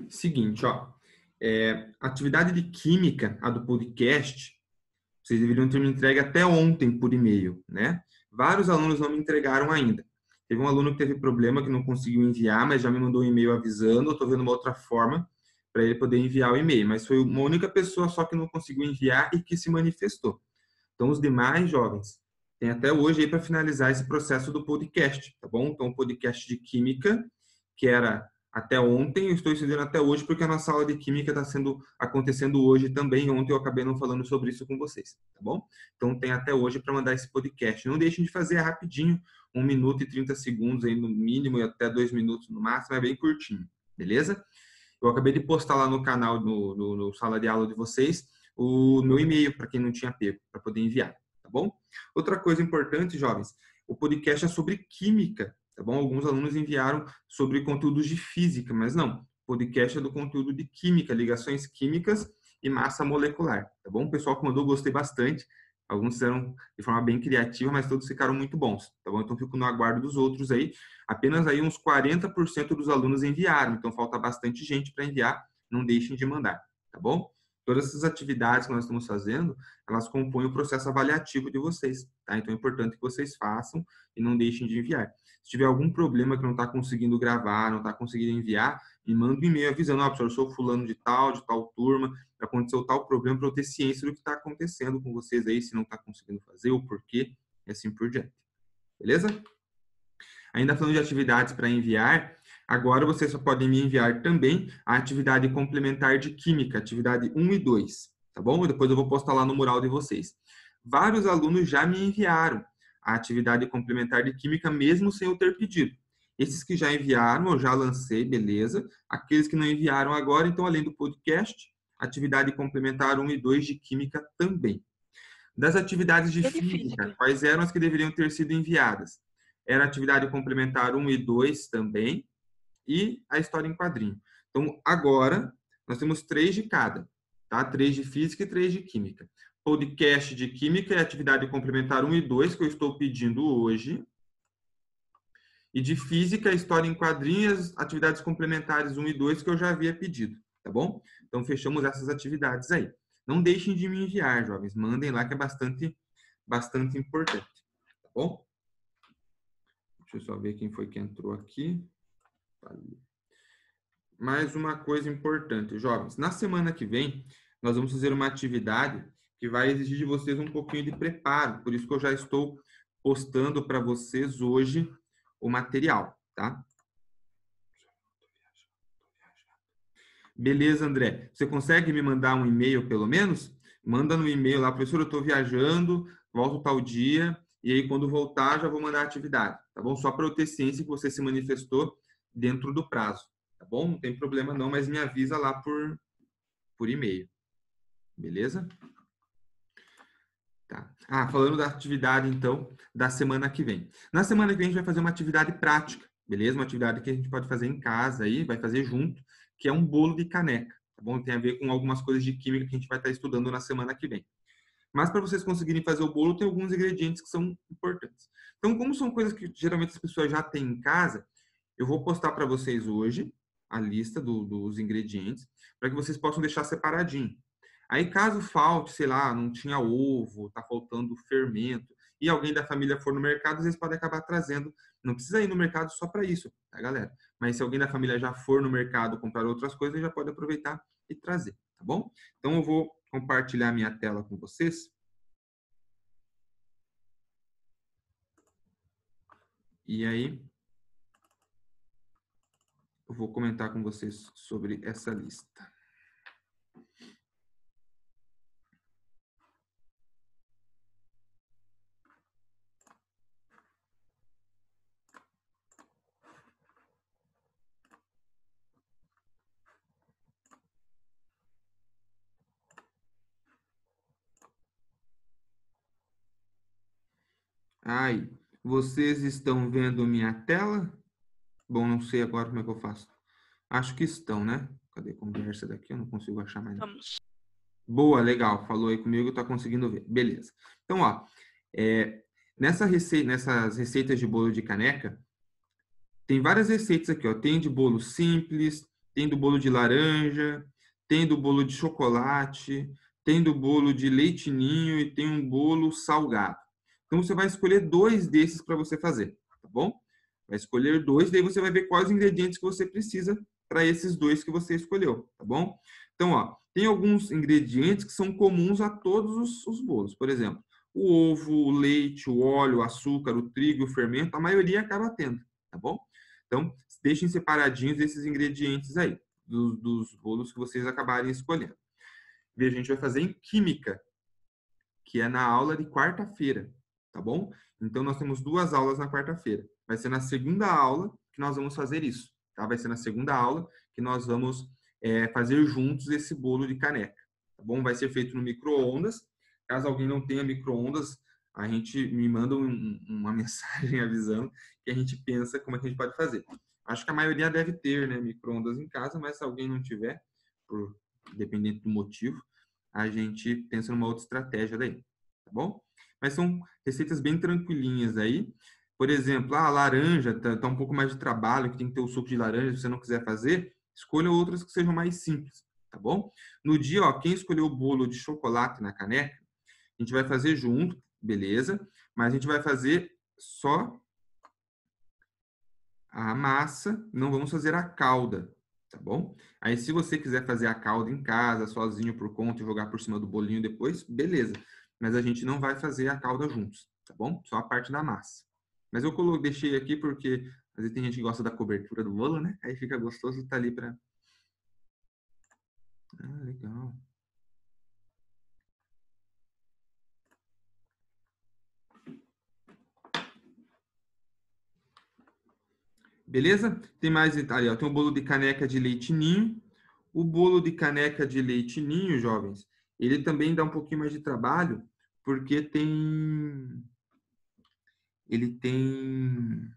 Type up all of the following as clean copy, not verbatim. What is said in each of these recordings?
Seguinte, ó. Atividade de química, a do podcast, vocês deveriam ter me entregue até ontem por e-mail, né? Vários alunos não me entregaram ainda. Teve um aluno que teve problema, que não conseguiu enviar, mas já me mandou um e-mail avisando. Eu estou vendo uma outra forma para ele poder enviar o e-mail. Mas foi uma única pessoa só que não conseguiu enviar e que se manifestou. Então, os demais jovens têm até hoje aí para finalizar esse processo do podcast, tá bom? Então, o podcast de química, que era até ontem, eu estou estudando até hoje, porque a nossa aula de química está acontecendo hoje também. Ontem eu acabei não falando sobre isso com vocês, tá bom? Então, tem até hoje para mandar esse podcast. Não deixem de fazer rapidinho, 1 minuto e 30 segundos aí no mínimo, e até 2 minutos no máximo, é bem curtinho, beleza? Eu acabei de postar lá no canal, no sala de aula de vocês, o meu e-mail, para quem não tinha pego, para poder enviar, tá bom? Outra coisa importante, jovens, o podcast é sobre química, tá bom? Alguns alunos enviaram sobre conteúdos de física, mas não. O podcast é do conteúdo de química, ligações químicas e massa molecular, tá bom? O pessoal que mandou, gostei bastante. Alguns fizeram de forma bem criativa, mas todos ficaram muito bons, tá bom? Então, fico no aguardo dos outros aí. Apenas aí uns 40% dos alunos enviaram, então falta bastante gente para enviar. Não deixem de mandar, tá bom? Todas essas atividades que nós estamos fazendo, elas compõem o processo avaliativo de vocês, tá? Então, é importante que vocês façam e não deixem de enviar. Se tiver algum problema que não está conseguindo gravar, não está conseguindo enviar, me manda um e-mail avisando, ó, professor, eu sou fulano de tal turma, aconteceu tal problema, para eu ter ciência do que está acontecendo com vocês aí, se não está conseguindo fazer, o porquê, e assim por diante. Beleza? Ainda falando de atividades para enviar, agora vocês só podem me enviar também a atividade complementar de química, atividade 1 e 2, tá bom? Depois eu vou postar lá no mural de vocês. Vários alunos já me enviaram a atividade complementar de química, mesmo sem eu ter pedido. Esses que já enviaram, eu já lancei, beleza. Aqueles que não enviaram agora, então, além do podcast, atividade complementar 1 e 2 de química também. Das atividades de física, quais eram as que deveriam ter sido enviadas? Era a atividade complementar 1 e 2 também, e a história em quadrinho. Então, agora, nós temos 3 de cada, tá? 3 de física e 3 de química. Podcast de química é atividade complementar 1 e 2, que eu estou pedindo hoje. E de física, história em quadrinhos, atividades complementares 1 e 2, que eu já havia pedido, tá bom? Então, fechamos essas atividades aí. Não deixem de me enviar, jovens. Mandem lá, que é bastante importante, tá bom? Deixa eu só ver quem foi que entrou aqui. Mais uma coisa importante, jovens. Na semana que vem, nós vamos fazer uma atividade que vai exigir de vocês um pouquinho de preparo. Por isso que eu já estou postando para vocês hoje o material, tá? Beleza, André. Você consegue me mandar um e-mail, pelo menos? Manda no e-mail lá, professor, eu estou viajando, volto tal dia, e aí quando voltar já vou mandar a atividade, tá bom? Só para eu ter ciência que você se manifestou dentro do prazo, tá bom? Não tem problema não, mas me avisa lá por e-mail, beleza? Tá. Falando da atividade, então, da semana que vem. Na semana que vem a gente vai fazer uma atividade prática, beleza? Uma atividade que a gente pode fazer em casa aí, vai fazer junto, que é um bolo de caneca, tá bom? Tem a ver com algumas coisas de química que a gente vai estar estudando na semana que vem. Mas para vocês conseguirem fazer o bolo, tem alguns ingredientes que são importantes. Então, como são coisas que geralmente as pessoas já têm em casa, eu vou postar para vocês hoje a lista dos ingredientes, para que vocês possam deixar separadinho. Aí, caso falte, sei lá, não tinha ovo, tá faltando fermento, e alguém da família for no mercado, às vezes pode acabar trazendo. Não precisa ir no mercado só para isso, tá, galera? Mas se alguém da família já for no mercado comprar outras coisas, já pode aproveitar e trazer, tá bom? Então, eu vou compartilhar minha tela com vocês. E aí, eu vou comentar com vocês sobre essa lista. Aí, vocês estão vendo minha tela? Bom, não sei agora como é que eu faço. Acho que estão, né? Cadê a conversa daqui? Eu não consigo achar mais. Vamos. Boa, legal. Falou aí comigo, tá conseguindo ver. Beleza. Então, ó, nessas receitas de bolo de caneca, Tem várias receitas aqui, ó. Tem de bolo simples, tem do bolo de laranja, tem do bolo de chocolate, tem do bolo de leite ninho e tem um bolo salgado. Então, você vai escolher 2 desses para você fazer, tá bom? Vai escolher 2, daí você vai ver quais ingredientes que você precisa para esses 2 que você escolheu, tá bom? Então, ó, tem alguns ingredientes que são comuns a todos os bolos. Por exemplo, o ovo, o leite, o óleo, o açúcar, o trigo, o fermento, a maioria acaba tendo, tá bom? Então, deixem separadinhos esses ingredientes aí, dos bolos que vocês acabarem escolhendo. Veja, a gente vai fazer em química, que é na aula de quarta-feira, tá bom? Então, nós temos 2 aulas na quarta-feira. Vai ser na segunda aula que nós vamos fazer isso, tá? Vai ser na segunda aula que nós vamos fazer juntos esse bolo de caneca, tá bom? Vai ser feito no micro-ondas. Caso alguém não tenha micro-ondas, a gente me manda uma mensagem avisando que a gente pensa como é que a gente pode fazer. Acho que a maioria deve ter, né, micro-ondas em casa, mas se alguém não tiver, dependendo do motivo, a gente pensa numa outra estratégia daí, tá bom? Mas são receitas bem tranquilinhas aí. Por exemplo, a laranja tá um pouco mais de trabalho, que tem que ter o suco de laranja, se você não quiser fazer, escolha outras que sejam mais simples, tá bom? No dia, ó, quem escolheu o bolo de chocolate na caneca, a gente vai fazer junto, beleza? Mas a gente vai fazer só a massa, não vamos fazer a calda, tá bom? Aí, se você quiser fazer a calda em casa, sozinho por conta e jogar por cima do bolinho depois, beleza. Mas a gente não vai fazer a calda juntos, tá bom? Só a parte da massa. Mas eu deixei aqui porque às vezes tem gente que gosta da cobertura do bolo, né? Aí fica gostoso, tá ali pra... Ah, legal. Beleza? Tem mais ali, ó. Tem o bolo de caneca de leite ninho. O bolo de caneca de leite ninho, jovens, ele também dá um pouquinho mais de trabalho, porque ele tem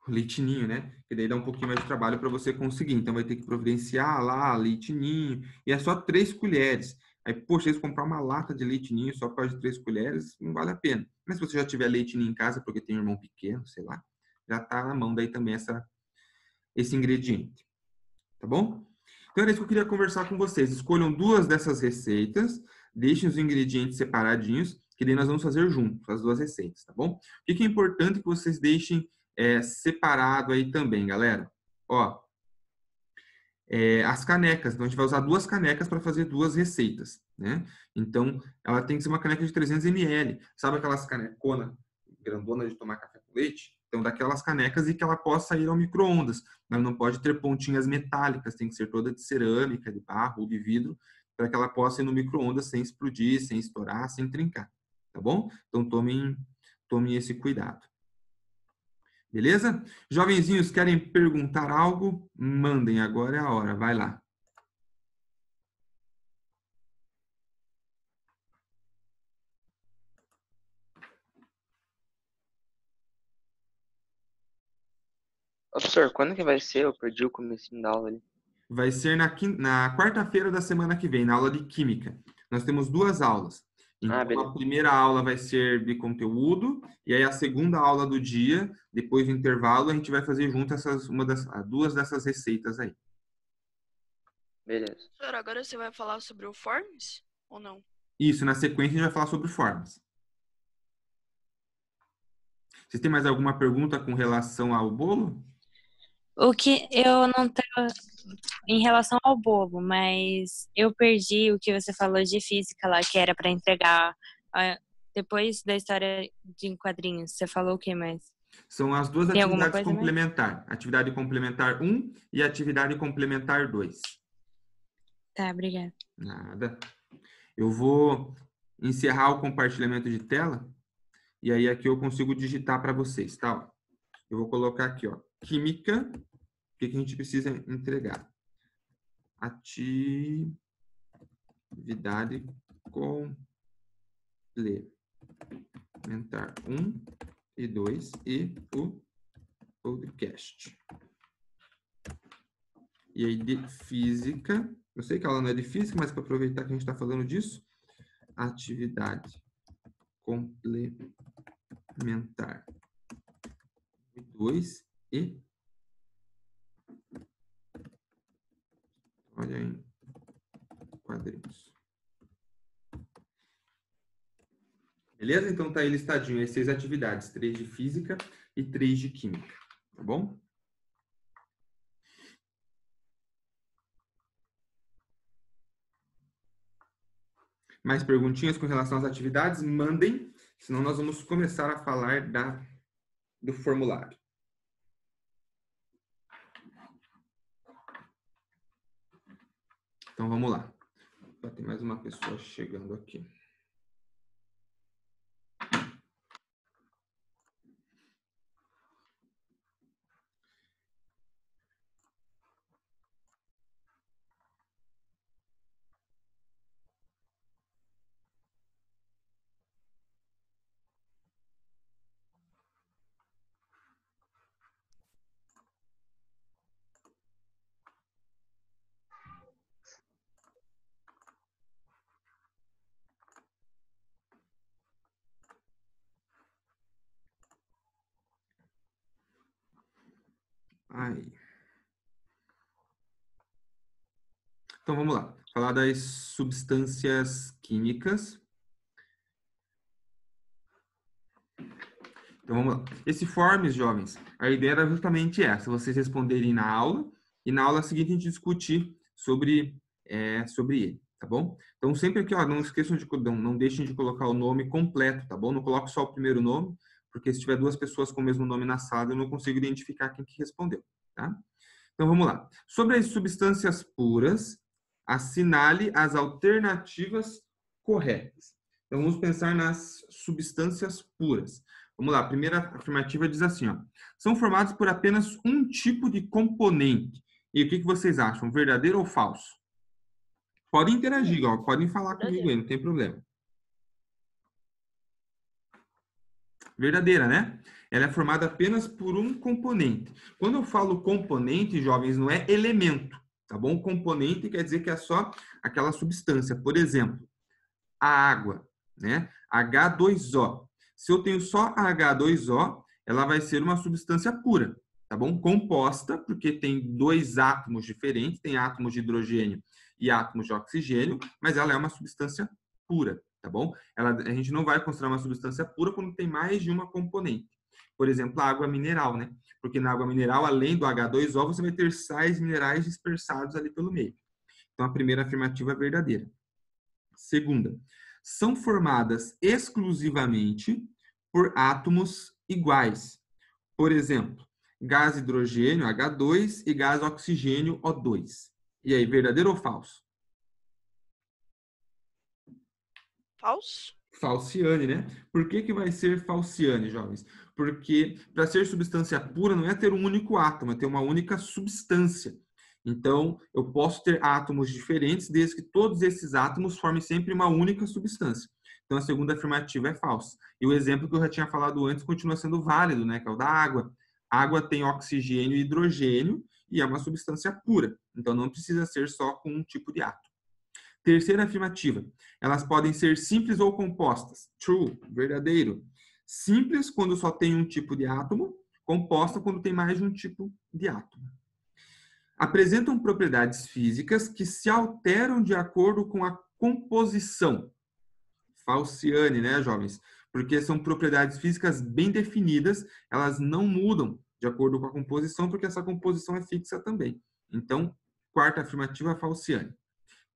o leite ninho, né? Que daí dá um pouquinho mais de trabalho para você conseguir. Então vai ter que providenciar lá leite ninho, e é só 3 colheres. Aí, poxa, eles comprar uma lata de leite ninho só por causa de 3 colheres, não vale a pena. Mas se você já tiver leite ninho em casa, porque tem um irmão pequeno, sei lá, já tá na mão daí também esse ingrediente. Tá bom? Então era isso que eu queria conversar com vocês. Escolham 2 dessas receitas, deixem os ingredientes separadinhos, que daí nós vamos fazer juntos as 2 receitas, tá bom? O que é importante que vocês deixem separado aí também, galera? Ó, as canecas. Então, a gente vai usar 2 canecas para fazer 2 receitas, né? Então, ela tem que ser uma caneca de 300 ml. Sabe aquelas caneconas grandona de tomar café com leite? Então, daquelas canecas e que ela possa ir ao micro-ondas. Ela não pode ter pontinhas metálicas, tem que ser toda de cerâmica, de barro ou de vidro, para que ela possa ir no micro-ondas sem explodir, sem estourar, sem trincar, tá bom? Então, tomem esse cuidado. Beleza? Jovenzinhos, querem perguntar algo? Mandem, agora é a hora, vai lá. Ô, professor, quando que vai ser? Eu perdi o comecinho da aula ali. Vai ser na quarta-feira da semana que vem, na aula de Química. Nós temos 2 aulas. Ah, Então, a beleza. primeira aula vai ser de conteúdo, e aí a segunda aula do dia, depois do intervalo, a gente vai fazer junto 2 dessas receitas aí. Beleza. Professor, agora você vai falar sobre o Forms ou não? Isso, na sequência a gente vai falar sobre formas. Vocês têm mais alguma pergunta com relação ao bolo? O que eu não tenho em relação ao bolo, mas eu perdi o que você falou de física lá, que era para entregar depois da história de quadrinhos. Você falou o que mais? São as 2 Tem alguma atividades coisa mais? complementares. Atividade complementar 1 e atividade complementar 2. Tá, obrigada. Nada. Eu vou encerrar o compartilhamento de tela e aí aqui eu consigo digitar para vocês, tá? Eu vou colocar aqui, ó, química, o que a gente precisa entregar? Atividade complementar 1 e 2 e o podcast. E aí de física, eu sei que ela não é de física, mas para aproveitar que a gente está falando disso, atividade complementar 2 e olha em quadrinhos. Beleza? Então tá aí listadinho as 6 atividades, 3 de física e 3 de química, tá bom? Mais perguntinhas com relação às atividades? Mandem, senão nós vamos começar a falar do formulário. Então vamos lá. Tem mais uma pessoa chegando aqui. Aí. Então vamos lá. Falar das substâncias químicas. Então vamos lá. Esse Forms, jovens, a ideia era justamente essa, vocês responderem na aula e na aula seguinte a gente discutir sobre ele, tá bom? Então sempre aqui, ó, não esqueçam não deixem de colocar o nome completo, tá bom? Não coloque só o primeiro nome, porque se tiver 2 pessoas com o mesmo nome na sala, eu não consigo identificar quem que respondeu, tá? Então vamos lá. Sobre as substâncias puras, assinale as alternativas corretas. Então vamos pensar nas substâncias puras. Vamos lá, a primeira afirmativa diz assim, ó, são formados por apenas um tipo de componente. E o que vocês acham, verdadeiro ou falso? Podem interagir, ó, podem falar comigo aí, não tem problema. Verdadeira, né? Ela é formada apenas por um componente. Quando eu falo componente, jovens, não é elemento, tá bom? Componente quer dizer que é só aquela substância. Por exemplo, a água, né? H2O. Se eu tenho só H2O, ela vai ser uma substância pura, tá bom? Composta, porque tem 2 átomos diferentes, tem átomos de hidrogênio e átomos de oxigênio, mas ela é uma substância pura, tá bom? A gente não vai considerar uma substância pura quando tem mais de uma componente. Por exemplo, a água mineral, né? Porque na água mineral, além do H2O, você vai ter sais minerais dispersados ali pelo meio. Então, a primeira afirmativa é verdadeira. Segunda, são formadas exclusivamente por átomos iguais. Por exemplo, gás hidrogênio, H2, e gás oxigênio, O2. E aí, verdadeiro ou falso? Falso? Falciane, né? Por que vai ser falciane, jovens? Porque para ser substância pura não é ter um único átomo, é ter uma única substância. Então, eu posso ter átomos diferentes desde que todos esses átomos formem sempre uma única substância. Então, a segunda afirmativa é falsa. E o exemplo que eu já tinha falado antes continua sendo válido, né? Que é o da água. A água tem oxigênio e hidrogênio e é uma substância pura. Então, não precisa ser só com um tipo de átomo. Terceira afirmativa. Elas podem ser simples ou compostas. True, verdadeiro. Simples quando só tem um tipo de átomo, composta quando tem mais de um tipo de átomo. Apresentam propriedades físicas que se alteram de acordo com a composição. Falciane, né, jovens? Porque são propriedades físicas bem definidas, elas não mudam de acordo com a composição, porque essa composição é fixa também. Então, quarta afirmativa, falciane.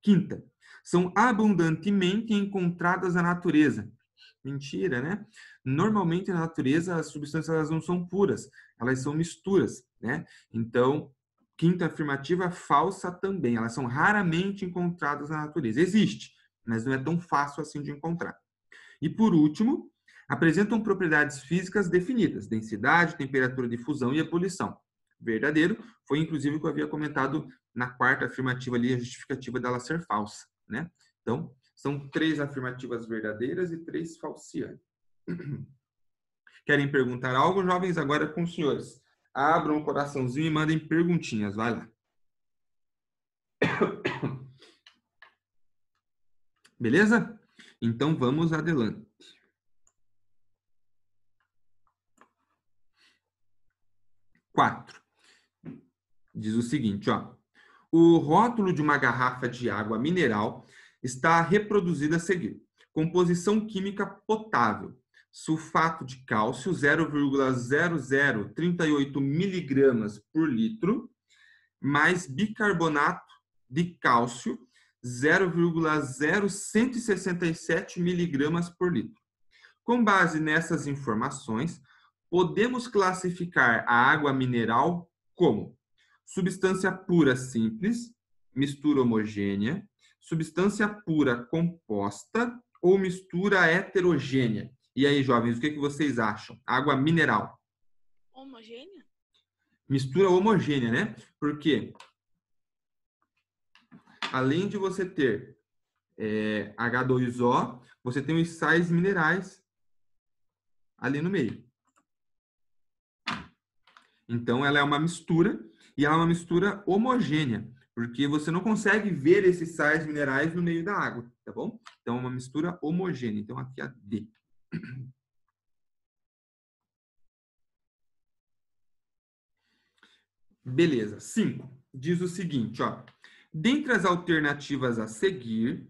Quinta, são abundantemente encontradas na natureza. Mentira, né? Normalmente na natureza as substâncias elas não são puras, elas são misturas, né? Então, quinta afirmativa, falsa também. Elas são raramente encontradas na natureza. Existe, mas não é tão fácil assim de encontrar. E por último, apresentam propriedades físicas definidas: densidade, temperatura de fusão e ebulição. Verdadeiro, foi inclusive o que eu havia comentado na quarta afirmativa ali, a justificativa dela ser falsa, né? Então, são 3 afirmativas verdadeiras e 3 falciane. Querem perguntar algo, jovens? Agora é com os senhores. Abram o coraçãozinho e mandem perguntinhas. Vai lá. Beleza? Então, vamos adelante. 4. Diz o seguinte, ó. O rótulo de uma garrafa de água mineral está reproduzido a seguir. Composição química potável. Sulfato de cálcio, 0,0038 miligramas por litro, mais bicarbonato de cálcio, 0,0167 miligramas por litro. Com base nessas informações, podemos classificar a água mineral como substância pura simples, mistura homogênea, substância pura composta ou mistura heterogênea. E aí, jovens, o que vocês acham? Água mineral. Homogênea? Mistura homogênea, né? Porque além de você ter H2O, você tem os sais minerais ali no meio. Então, ela é uma mistura, e ela é uma mistura homogênea, porque você não consegue ver esses sais minerais no meio da água, tá bom? Então, é uma mistura homogênea. Então, aqui é a D. Beleza. 5. Diz o seguinte, ó. Dentre as alternativas a seguir,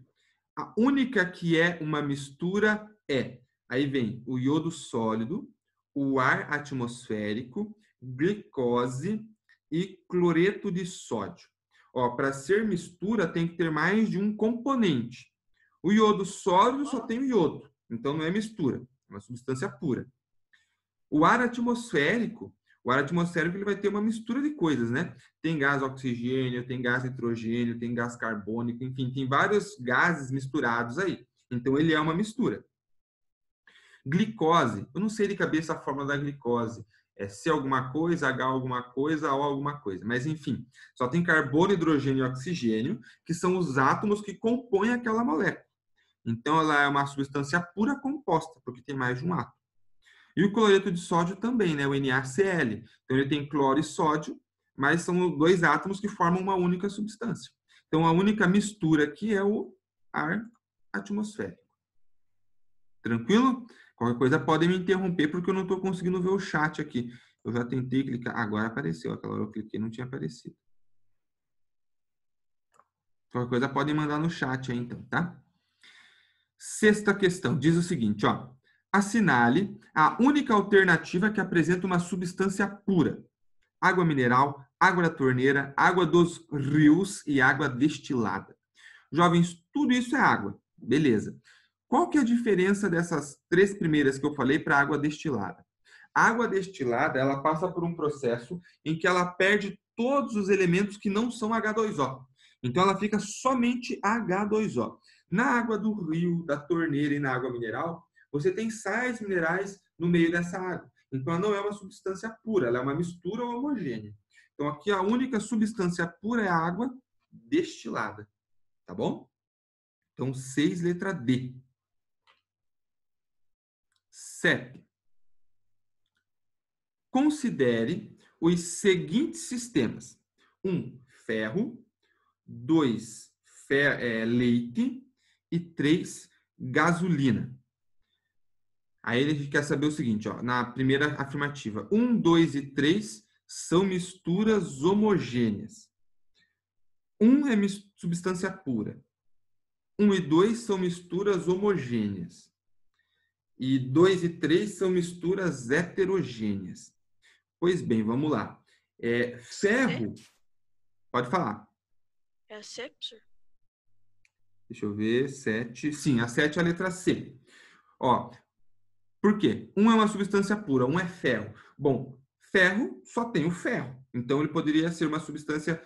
a única que é uma mistura é... Aí vem o iodo sólido, o ar atmosférico, glicose e cloreto de sódio. Ó, para ser mistura tem que ter mais de um componente. O iodo sólido só tem o iodo, então não é mistura, é uma substância pura. O ar atmosférico ele vai ter uma mistura de coisas, né? Tem gás oxigênio, tem gás nitrogênio, tem gás carbônico, enfim, tem vários gases misturados aí. Então ele é uma mistura. Glicose, eu não sei de cabeça a fórmula da glicose. É C alguma coisa, H alguma coisa, O alguma coisa. Mas, enfim, só tem carbono, hidrogênio e oxigênio, que são os átomos que compõem aquela molécula. Então, ela é uma substância pura composta, porque tem mais de um átomo. E o cloreto de sódio também, né? O NaCl. Então, ele tem cloro e sódio, mas são dois átomos que formam uma única substância. Então, a única mistura aqui é o ar atmosférico. Tranquilo? Qualquer coisa podem me interromper, porque eu não estou conseguindo ver o chat aqui. Eu já tentei clicar. Agora apareceu. Aquela hora eu cliquei, não tinha aparecido. Qualquer coisa podem mandar no chat aí, então, tá? 6ª questão. Diz o seguinte, ó. Assinale a única alternativa que apresenta uma substância pura. Água mineral, água da torneira, água dos rios e água destilada. Jovens, tudo isso é água. Beleza. Qual que é a diferença dessas 3 primeiras que eu falei para a água destilada? A água destilada, ela passa por um processo em que ela perde todos os elementos que não são H2O. Então, ela fica somente H2O. Na água do rio, da torneira e na água mineral, você tem sais minerais no meio dessa água. Então, ela não é uma substância pura, ela é uma mistura homogênea. Então, aqui a única substância pura é a água destilada. Tá bom? Então, 6, letra D. 7. Considere os seguintes sistemas. 1, ferro. 2, leite. E 3, gasolina. Aí a gente quer saber o seguinte, ó, na primeira afirmativa. 1, 2 e 3 são misturas homogêneas. 1 é substância pura. 1 e 2 são misturas homogêneas. E 2 e 3 são misturas heterogêneas. Pois bem, vamos lá. Ferro... Pode falar. É a C, professor? Deixa eu ver. 7. Sim, a 7 é a letra C. Ó, por quê? 1 é uma substância pura, 1 é ferro. Bom, ferro só tem o ferro. Então, ele poderia ser uma substância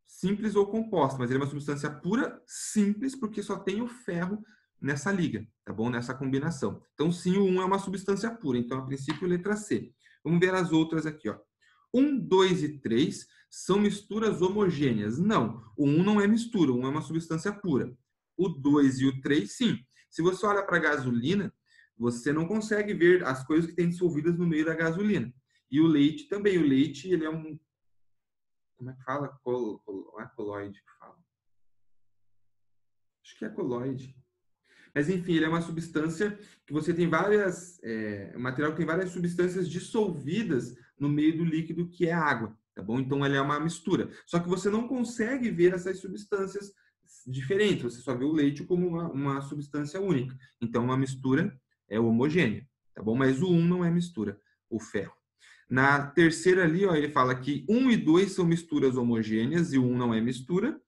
simples ou composta, mas ele é uma substância pura, simples, porque só tem o ferro nessa liga, tá bom? Nessa combinação. Então, sim, o 1 é uma substância pura. Então, a princípio, letra C. Vamos ver as outras aqui, ó. 1, 2 e 3 são misturas homogêneas. Não, o 1 não é mistura, o 1 é uma substância pura. O 2 e o 3, sim. Se você olha para a gasolina, você não consegue ver as coisas que tem dissolvidas no meio da gasolina. E o leite também. O leite, ele é um... Como é que fala? Não é coloide que fala. Acho que é coloide. Mas, enfim, ele é uma substância que você tem várias... um material que tem várias substâncias dissolvidas no meio do líquido que é a água, tá bom? Então ela é uma mistura. Só que você não consegue ver essas substâncias diferentes, você só vê o leite como uma substância única. Então uma mistura é homogênea, tá bom? Mas o 1 não é mistura, o ferro. Na terceira ali, ó, ele fala que 1 e 2 são misturas homogêneas e o 1 não é mistura.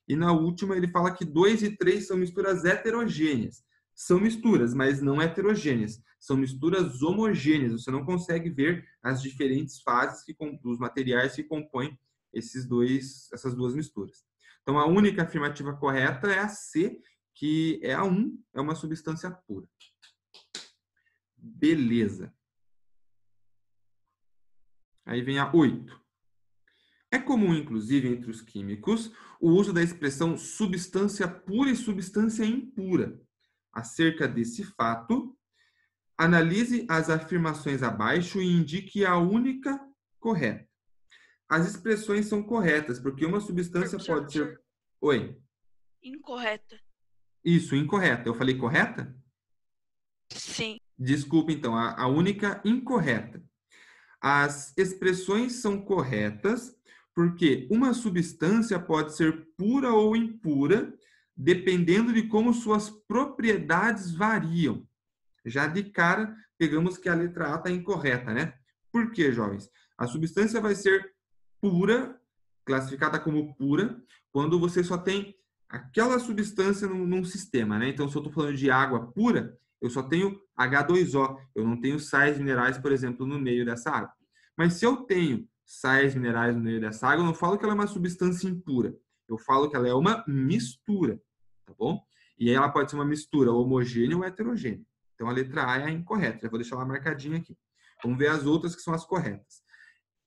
E na última ele fala que 2 e 3 são misturas heterogêneas. São misturas, mas não heterogêneas. São misturas homogêneas. Você não consegue ver as diferentes fases dos materiais que compõem essas duas misturas. Então, a única afirmativa correta é a C, que é a 1, é uma substância pura. Beleza. Aí vem a 8. É comum, inclusive, entre os químicos, o uso da expressão substância pura e substância impura. Acerca desse fato, analise as afirmações abaixo e indique a única correta. As expressões são corretas, porque uma substância pode ser... Oi? Incorreta. Isso, incorreta. Eu falei correta? Sim. Desculpa, então, a única incorreta. As expressões são corretas porque uma substância pode ser pura ou impura, dependendo de como suas propriedades variam. Já de cara, pegamos que a letra A está incorreta, né? Por quê, jovens? A substância vai ser pura, classificada como pura, quando você só tem aquela substância num sistema, né? Então, se eu estou falando de água pura, eu só tenho H2O, eu não tenho sais minerais, por exemplo, no meio dessa água. Mas se eu tenho sais minerais no meio dessa água, eu não falo que ela é uma substância impura, eu falo que ela é uma mistura, tá bom? E ela pode ser uma mistura homogênea ou heterogênea. Então, a letra A é a incorreta. Já vou deixar ela marcadinha aqui. Vamos ver as outras que são as corretas.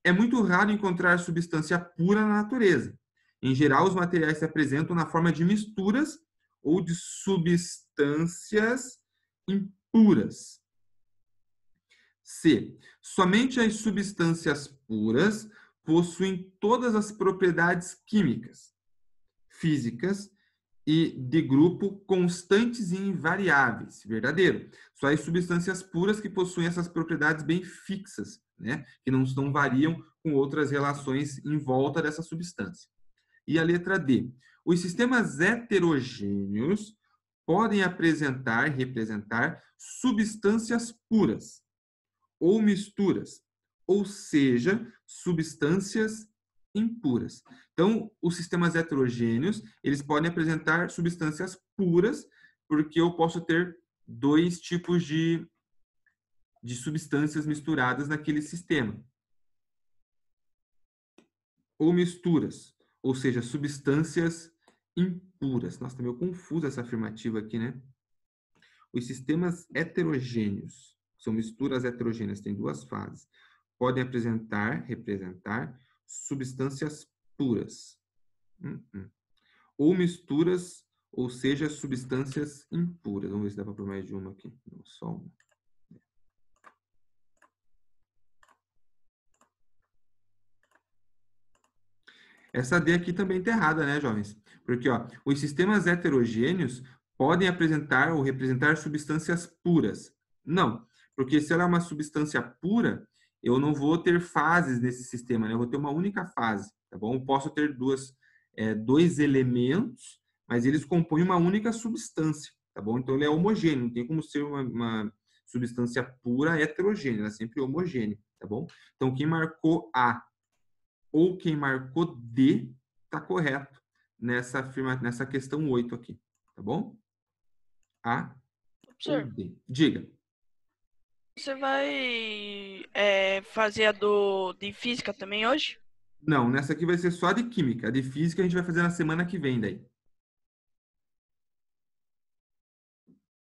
É muito raro encontrar substância pura na natureza. Em geral, os materiais se apresentam na forma de misturas ou de substâncias impuras. C. Somente as substâncias puras possuem todas as propriedades químicas, físicas e de grupo constantes e invariáveis. Verdadeiro. Só as substâncias puras que possuem essas propriedades bem fixas, né? Que não variam com outras relações em volta dessa substância. E a letra D. Os sistemas heterogêneos podem representar substâncias puras ou misturas, ou seja, substâncias impuras. Então, os sistemas heterogêneos, eles podem apresentar substâncias puras, porque eu posso ter dois tipos de substâncias misturadas naquele sistema. Ou misturas, ou seja, substâncias impuras. Nossa, tá meio confusa essa afirmativa aqui, né? Os sistemas heterogêneos, são misturas heterogêneas, tem duas fases, podem representar substâncias puras. Ou misturas, ou seja, substâncias impuras. Vamos ver se dá para pôr mais de uma aqui. Não, só uma. Essa D aqui também está errada, né, jovens? Porque ó, os sistemas heterogêneos podem apresentar ou representar substâncias puras. Não, porque se ela é uma substância pura, eu não vou ter fases nesse sistema, né? Eu vou ter uma única fase, tá bom? Eu posso ter dois elementos, mas eles compõem uma única substância, tá bom? Então ele é homogêneo, não tem como ser uma substância pura heterogênea, ela é sempre homogênea, tá bom? Então quem marcou A ou quem marcou D está correto nessa questão 8 aqui, tá bom? A ou D. Diga. Você vai fazer a de física também hoje? Não, nessa aqui vai ser só a de química. A de física a gente vai fazer na semana que vem daí.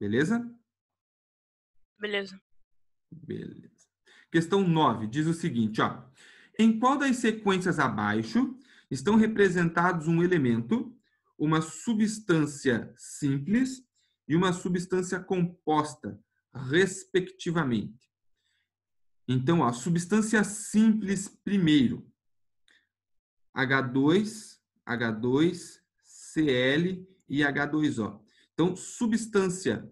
Beleza? Beleza. Beleza. Questão 9 diz o seguinte, ó. Em qual das sequências abaixo estão representados um elemento, uma substância simples e uma substância composta, respectivamente? Então, ó, substância simples primeiro. H2, Cl e H2O. Então, uma substância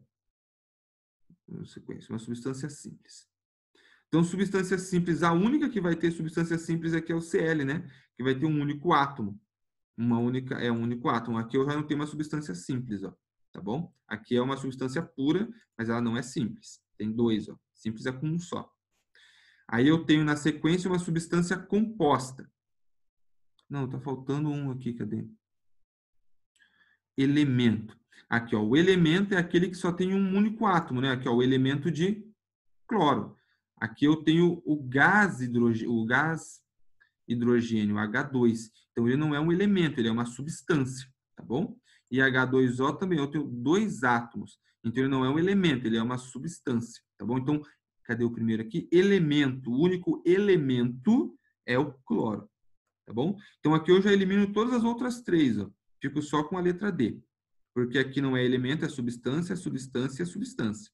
simples. Então, substância simples, a única que vai ter substância simples aqui é o Cl, né? Que vai ter um único átomo. Um único átomo. Aqui eu já não tenho uma substância simples, ó. Tá bom? Aqui é uma substância pura, mas ela não é simples. Tem dois, ó. Simples é com um só. Aí eu tenho na sequência uma substância composta. Não, tá faltando um aqui, cadê? Elemento. Aqui, ó, o elemento é aquele que só tem um único átomo, né? Aqui, ó, o elemento de cloro. Aqui eu tenho o gás hidrogênio, H2. Então, ele não é um elemento, ele é uma substância, tá bom? E H2O também, eu tenho dois átomos. Então, ele não é um elemento, ele é uma substância, tá bom? Então, cadê o primeiro aqui? Elemento, o único elemento é o cloro, tá bom? Então, aqui eu já elimino todas as outras três, ó. Fico só com a letra D. Porque aqui não é elemento, é substância, substância, substância.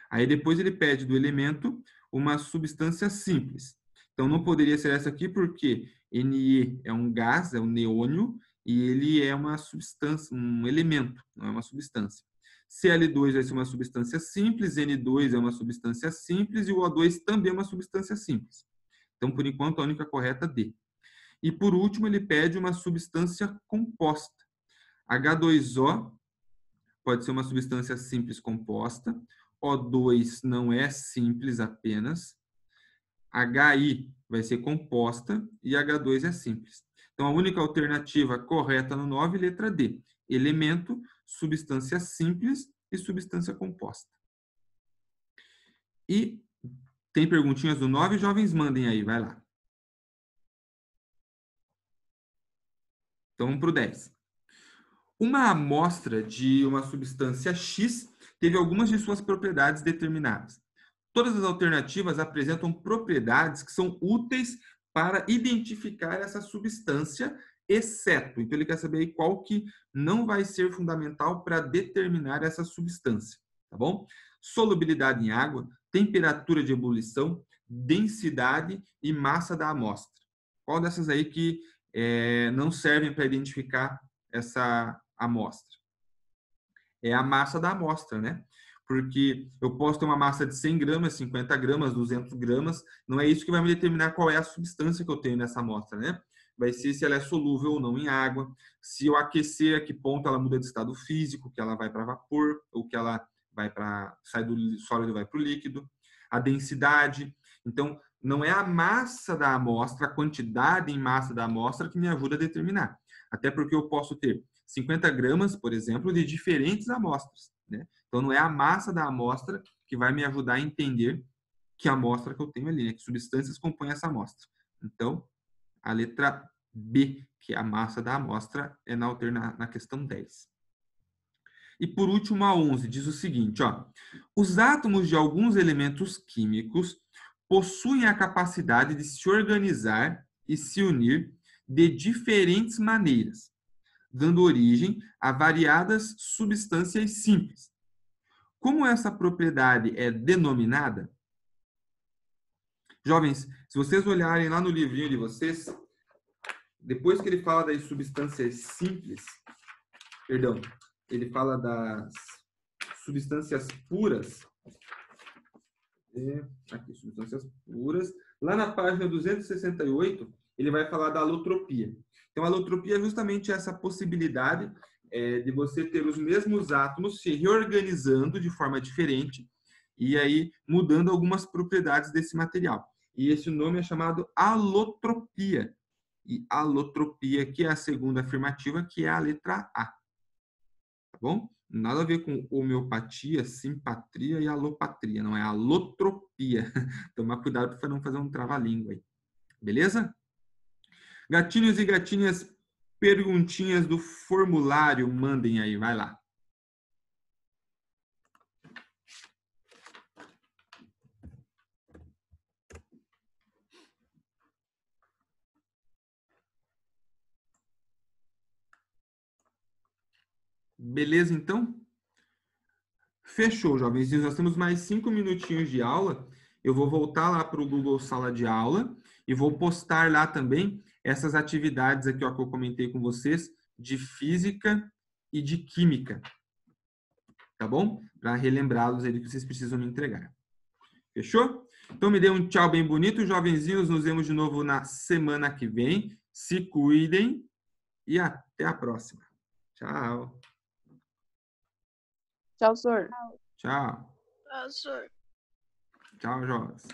Aí depois ele pede do elemento uma substância simples. Então não poderia ser essa aqui porque Ne é um gás, é um neônio, e ele é uma substância, um elemento, não é uma substância. Cl2 vai ser uma substância simples, N2 é uma substância simples e o O2 também é uma substância simples. Então, por enquanto, a única correta é D. E por último, ele pede uma substância composta. H2O pode ser uma substância simples composta. O2 não é simples apenas. HI vai ser composta e H2 é simples. Então, a única alternativa correta no 9 é letra D. Elemento, substância simples e substância composta. E tem perguntinhas do 9? Jovens, mandem aí, vai lá. Então, vamos para o 10. Uma amostra de uma substância X teve algumas de suas propriedades determinadas. Todas as alternativas apresentam propriedades que são úteis para identificar essa substância, exceto. Então, ele quer saber qual que não vai ser fundamental para determinar essa substância, tá bom? Solubilidade em água, temperatura de ebulição, densidade e massa da amostra. Qual dessas aí que não servem para identificar essa amostra? É a massa da amostra, né? Porque eu posso ter uma massa de 100 gramas, 50 gramas, 200 gramas, não é isso que vai me determinar qual é a substância que eu tenho nessa amostra, né? Vai ser se ela é solúvel ou não em água, se eu aquecer, a que ponto ela muda de estado físico, que ela vai para vapor, ou que ela sai do sólido e vai para o líquido, a densidade. Então, não é a massa da amostra, a quantidade em massa da amostra que me ajuda a determinar. Até porque eu posso ter 50 gramas, por exemplo, de diferentes amostras, né? Então, não é a massa da amostra que vai me ajudar a entender que amostra que eu tenho ali, né? Que substâncias compõem essa amostra. Então, a letra B, que é a massa da amostra, é na questão 10. E por último, a 11, diz o seguinte, ó. Os átomos de alguns elementos químicos possuem a capacidade de se organizar e se unir de diferentes maneiras, dando origem a variadas substâncias simples. Como essa propriedade é denominada? Jovens, se vocês olharem lá no livrinho de vocês, depois que ele fala das substâncias simples, perdão, ele fala das substâncias puras, aqui, substâncias puras, lá na página 268, ele vai falar da alotropia. Então, a alotropia é justamente essa possibilidade de você ter os mesmos átomos se reorganizando de forma diferente e aí mudando algumas propriedades desse material. E esse nome é chamado alotropia. E alotropia, que é a segunda afirmativa, que é a letra A. Tá bom? Nada a ver com homeopatia, simpatria e alopatria. Não é alotropia. Tomar cuidado para não fazer um trava-língua aí. Beleza? Gatinhos e gatinhas, perguntinhas do formulário, mandem aí, vai lá. Beleza, então? Fechou, jovens. Nós temos mais 5 minutinhos de aula. Eu vou voltar lá para o Google Sala de Aula e vou postar lá também essas atividades aqui, ó, que eu comentei com vocês, de física e de química. Tá bom? Para relembrá-los aí do que vocês precisam me entregar. Fechou? Então, me dê um tchau bem bonito, jovenzinhos. Nos vemos de novo na semana que vem. Se cuidem e até a próxima. Tchau. Tchau, senhor. Tchau. Professor. Tchau, jovens.